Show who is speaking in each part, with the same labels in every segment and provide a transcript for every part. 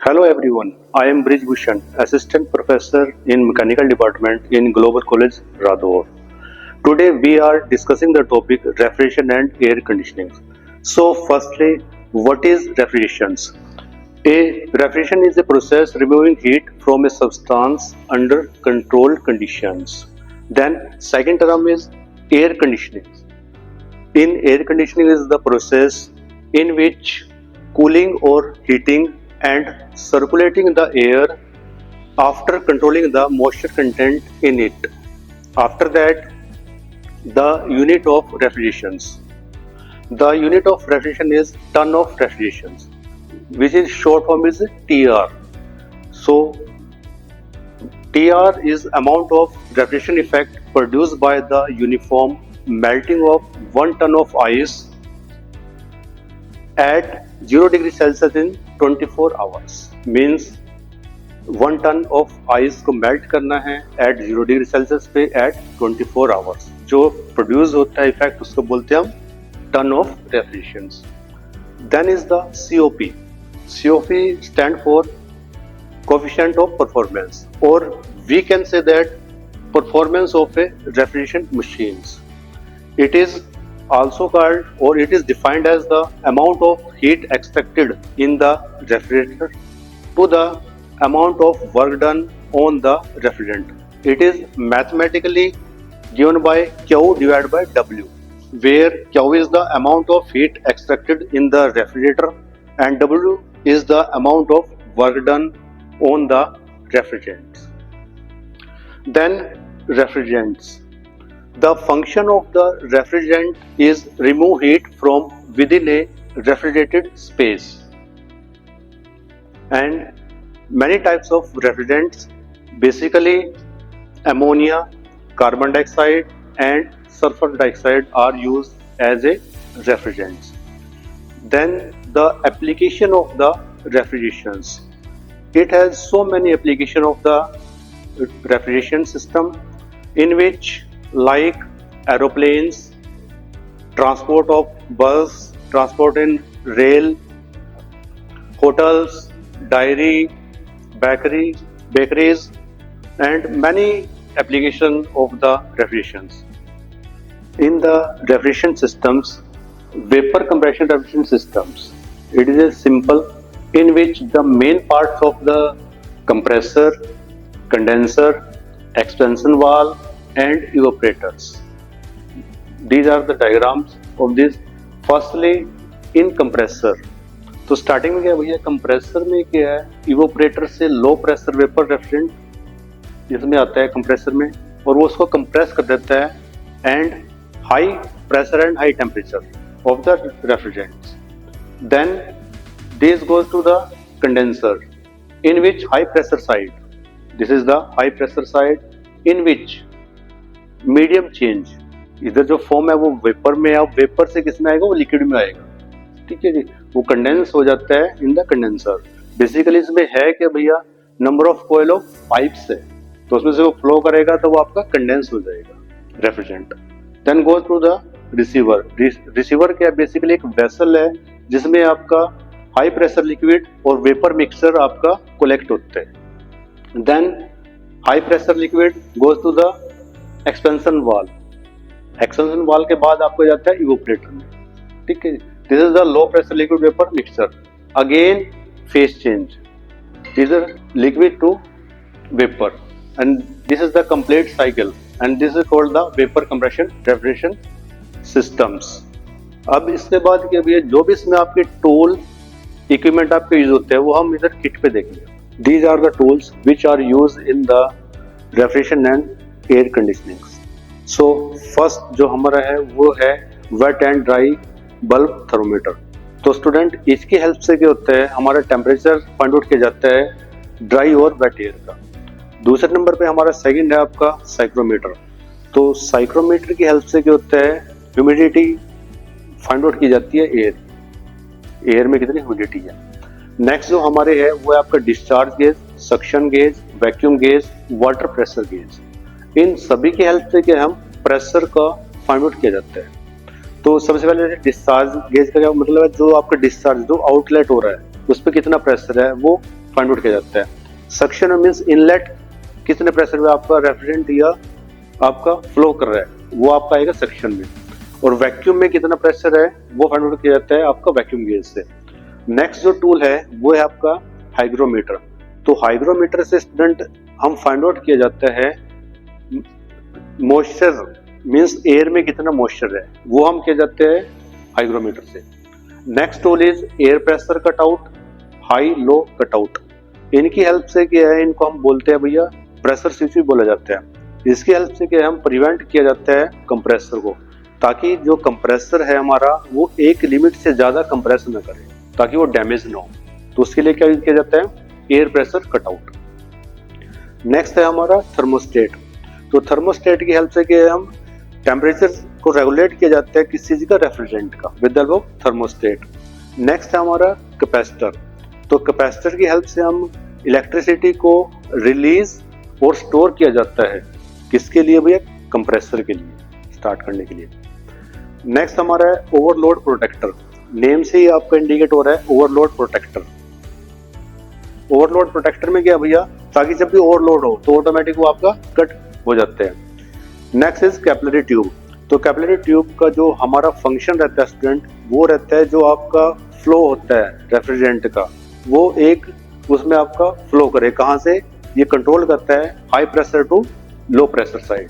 Speaker 1: Hello everyone, I am Brij Bhushan, Assistant Professor in Mechanical Department in Global College, Radhor. Today we are discussing the topic refrigeration and air conditioning. So firstly, what is refrigeration? A refrigeration is a process removing heat from a substance under controlled conditions. Then second term is air conditioning. In air conditioning is the process in which cooling or heating and circulating the air after controlling the moisture content in it. After that, the unit of refrigeration. The unit of refrigeration is ton of refrigeration, which is short form is TR. So TR is amount of refrigeration effect produced by the uniform melting of 1 ton of ice at 0 degree Celsius in 24 hours. Means 1 ton of ice को melt करना है at 0 degree Celsius पे at 24 hours. जो produce होता है effect उसको बोलते हैं हम ton of refrigeration. Then is the COP. COP stand for coefficient of performance, or we can say that performance of a refrigeration machines. It is also called, or it is defined as the amount of heat expected in the refrigerator to the amount of work done on the refrigerant. It is mathematically given by Q divided by W, where Q is the amount of heat extracted in the refrigerator and W is the amount of work done on the refrigerants. Then refrigerants. The function of the refrigerant is remove heat from within a refrigerated space. And many types of refrigerants, basically ammonia, carbon dioxide and sulfur dioxide are used as a refrigerants. Then the application of the refrigerations. It has so many application of the refrigeration system in which like aeroplanes, transport of bus, transport in rail, hotels, dairy, bakeries and many application of the refrigerations. In the refrigeration systems, vapor compression refrigeration systems, it is a simple in which the main parts of the compressor, condenser, expansion valve and evaporators. These are the diagrams of this. Firstly, in compressor. तो starting में क्या भैया, compressor में क्या है, evaporator से low pressure vapour refrigerant इसमें आता है कंप्रेसर में, और वो उसको कंप्रेस कर देता है and high pressure and high temperature of the refrigerants. Then this goes to the condenser in which high pressure side, this is the high pressure side in which medium change, इधर जो form है वो vapour में है, vapour से किस में आएगा, वो लिक्विड में आएगा. ठीक है जी, वो कंडेंस हो जाता है इन द कंडेंसर. बेसिकली इसमें है कि भैया number of coil of pipes है, तो उसमें से वो फ्लो करेगा तो वो आपका कंडेंस हो जाएगा refrigerant. Then goes to the receiver. Receiver क्या, बेसिकली एक वेसल है जिसमें आपका हाई प्रेशर लिक्विड और वेपर मिक्सचर आपका कलेक्ट होता है. Then high pressure liquid goes to the expansion valve. Expansion valve के बाद आपको जाता है इवोपरेटर में. ठीक है, this is the low pressure liquid vapour mixture. Again phase change, this is liquid to vapour and this is the complete cycle and this is called the vapour compression refrigeration systems. अब इसके बाद क्या भैया, जो भी इसमें आपके tool equipment आपके यूज होते हैं वो हम इधर किट पे देखेंगे. These are the tools which are use in the refrigeration and air conditioning. So first जो हमारा है वो है wet and dry bulb thermometer. तो स्टूडेंट इसकी हेल्प से क्या होता है, हमारा टेम्परेचर फाइंड आउट किया जाता है ड्राई और वेट एयर का. दूसरे नंबर पे हमारा सेकंड है आपका साइक्रोमीटर. तो साइक्रोमीटर की हेल्प से क्या होता है, ह्यूमिडिटी फाइंड आउट की जाती है एयर में कितनी ह्यूमिडिटी है. नेक्स्ट जो हमारे है वो है आपका discharge gauge, suction gauge, vacuum gauge, water pressure gauge. इन सभी की हेल्प से क्या हम प्रेशर का फाइंड आउट किया जाता है. तो सबसे पहले डिस्चार्ज गेज का क्या मतलब है, जो आपका डिस्चार्ज जो आउटलेट हो रहा है उस पर कितना प्रेशर है वो फाइंड आउट किया जाता है। सक्शन मीन्स इनलेट, कितने प्रेशर में आपका रेफ्रिजरेंट या आपका फ्लो कर रहा है, वो आपका आएगा सक्शन में। और वैक्यूम में कितना प्रेशर है वो फाइंड आउट किया जाता है आपका वैक्यूम गेज से। नेक्स्ट जो टूल है वो है आपका हाइग्रोमीटर। तो हाइग्रोमीटर से स्टूडेंट हम फाइंड आउट किया जाता है मॉइस्चर, मीन्स एयर में कितना मॉइस्चर है, वो हम किया जाते हैं हाइग्रोमीटर से। Next tool is air pressure cutout, high low cutout. इनकी हेल्प से क्या है, इनको हम बोलते हैं भैया प्रेशर स्विच भी बोला जाता है। इसकी हेल्प से क्या है, हम प्रिवेंट किया जाता है कंप्रेसर को, ताकि जो कंप्रेसर है हमारा वो एक लिमिट से ज्यादा कंप्रेस न करे, ताकि वो डैमेज ना हो। तो उसके लिए क्या यूज किया जाता है, एयर प्रेशर कटआउट। नेक्स्ट है हमारा थर्मोस्टेट। तो थर्मोस्टेट की हेल्प से क्या है, हम टेम्परेचर को रेगुलेट किया जाता है किस चीज का, रेफ्रिजरेंट का, with the help of thermostat. Next है हमारा कैपेसिटर। तो कैपेसिटर की हेल्प से हम इलेक्ट्रिसिटी को रिलीज और स्टोर किया जाता है, किसके लिए भैया, कंप्रेसर के लिए, स्टार्ट करने के लिए। नेक्स्ट हमारा है ओवरलोड प्रोटेक्टर। नेम से ही आपका इंडिकेट हो रहा है ओवरलोड प्रोटेक्टर। ओवरलोड प्रोटेक्टर में क्या भैया, ताकि जब भी ओवरलोड हो तो ऑटोमेटिक वो आपका कट हो जाते हैं। Next is capillary tube. तो कैपिलरी ट्यूब का जो हमारा फंक्शन रहता है स्टूडेंट, वो रहता है जो आपका फ्लो होता है रेफ्रिजरेंट का, वो एक उसमें आपका फ्लो करे, कहाँ से, ये कंट्रोल करता है high pressure to low pressure side.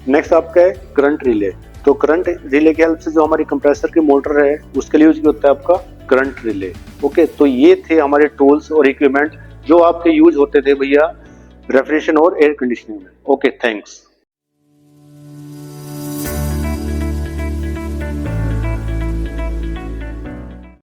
Speaker 1: Next आपका है करंट रिले। तो करंट रिले की हेल्प से जो हमारी कंप्रेसर की मोटर है उसके लिए यूज होता है आपका करंट रिले। ओके, तो ये थे हमारे टूल्स और इक्विपमेंट जो आपके यूज होते थे भैया रेफ्रिजरेशन और एयर कंडीशनिंग में। Okay, thanks.